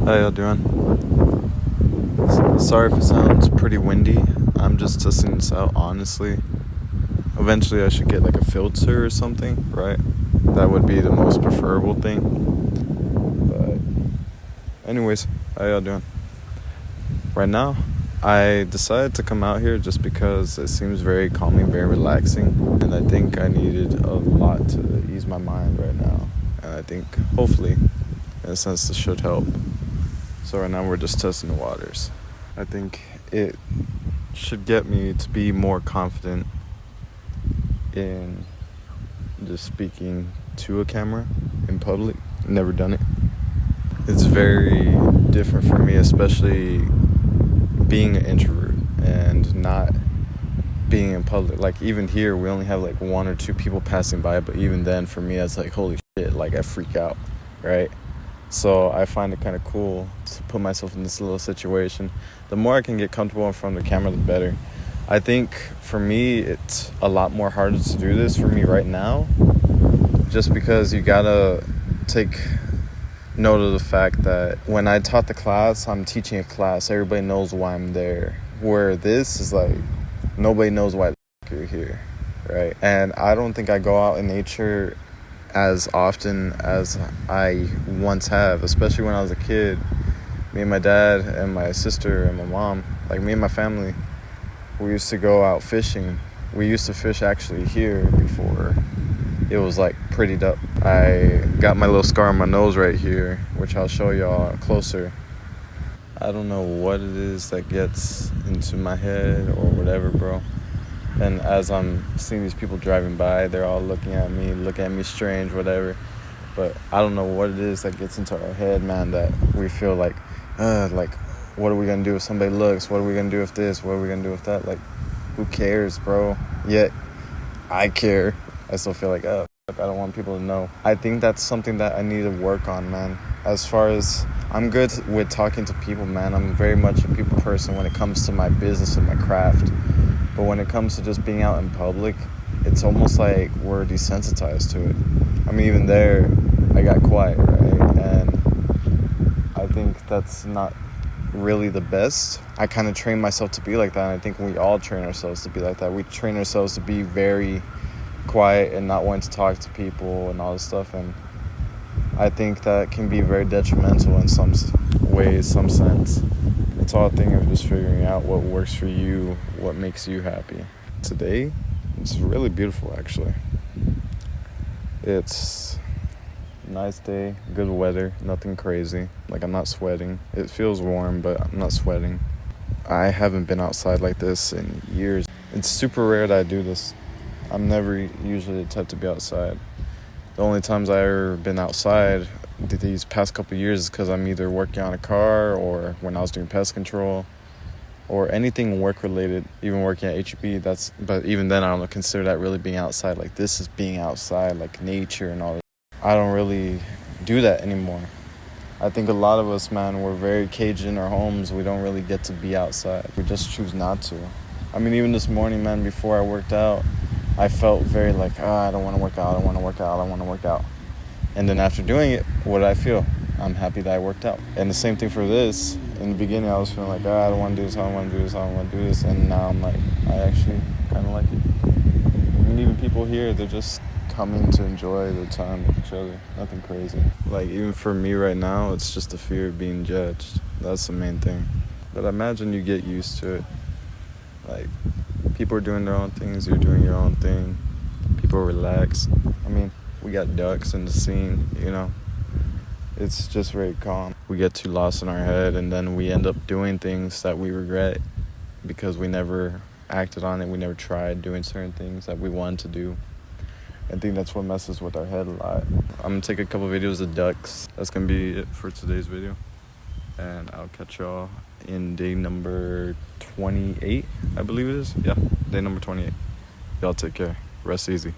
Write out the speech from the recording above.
How y'all doing? Sorry if it sounds pretty windy. I'm just testing this out, honestly. Eventually I should get like a filter or something, right? That would be the most preferable thing. But anyways, how y'all doing? Right now, I decided to come out here just because it seems very calming, very relaxing. And I think I needed a lot to ease my mind right now. And I think, hopefully, in a sense, this should help. So right now we're just testing the waters. I think it should get me to be more confident in just speaking to a camera in public. Never done it. It's very different for me, especially being an introvert and not being in public. Like even here, we only have like one or two people passing by, but even then for me, it's like, holy shit, like I freak out, right? So I find it kind of cool to put myself in this little situation. The more I can get comfortable in front of the camera, the better. I think for me, it's a lot more harder to do this for me right now, just because you gotta take note of the fact that when I taught the class, I'm teaching a class. Everybody knows why I'm there. Where this is like, nobody knows why you're here, right? And I don't think I go out in nature as often as I once have, especially when I was a kid. Me and my dad and my sister and my mom, like me and my family, we used to go out fishing. We used to fish actually here before it was like prettied up. I got my little scar on my nose right here, which I'll show y'all closer. I don't know what it is that gets into my head or whatever, bro. And as I'm seeing these people driving by, they're all looking at me strange, whatever. But I don't know what it is that gets into our head, man, that we feel like, what are we going to do if somebody looks? What are we going to do with this? What are we going to do with that? Like, who cares, bro? Yet, I care. I still feel like, I don't want people to know. I think that's something that I need to work on, man. As far as, I'm good with talking to people, man. I'm very much a people person when it comes to my business and my craft. But when it comes to just being out in public, it's almost like we're desensitized to it. I mean, even there, I got quiet, right? And I think that's not really the best. I kind of trained myself to be like that, and I think we all train ourselves to be like that. We train ourselves to be very quiet and not wanting to talk to people and all this stuff, and I think that can be very detrimental in some ways, some sense. It's all a thing of just figuring out what works for you, what makes you happy. Today, it's really beautiful, actually. It's a nice day, good weather, nothing crazy. Like, I'm not sweating. It feels warm, but I'm not sweating. I haven't been outside like this in years. It's super rare that I do this. I'm never usually the type to be outside. The only times I've ever been outside these past couple of years is because I'm either working on a car or when I was doing pest control or anything work related, even working at HEB. But even then, I don't consider that really being outside. Like, this is being outside, like nature and all that. I don't really do that anymore. I think a lot of us, man, we're very caged in our homes. We don't really get to be outside. We just choose not to. I mean, even this morning, man, before I worked out, I felt very like, I don't want to work out, I don't want to work out, I want to work out. And then after doing it, what did I feel? I'm happy that I worked out. And the same thing for this. In the beginning, I was feeling like, I don't want to do this, I don't want to do this, I don't want to do this. And now I'm like, I actually kind of like it. I mean, even people here, they're just coming to enjoy their time with each other. Nothing crazy. Like, even for me right now, it's just the fear of being judged. That's the main thing. But I imagine you get used to it. Like, people are doing their own things, you're doing your own thing. People relax. I mean, we got ducks in the scene, you know. It's just very calm. We get too lost in our head, and then we end up doing things that we regret because we never acted on it. We never tried doing certain things that we wanted to do. I think that's what messes with our head a lot. I'm going to take a couple videos of ducks. That's going to be it for today's video. And I'll catch y'all in day number 28, I believe it is. Yeah, day number 28. Y'all take care. Rest easy.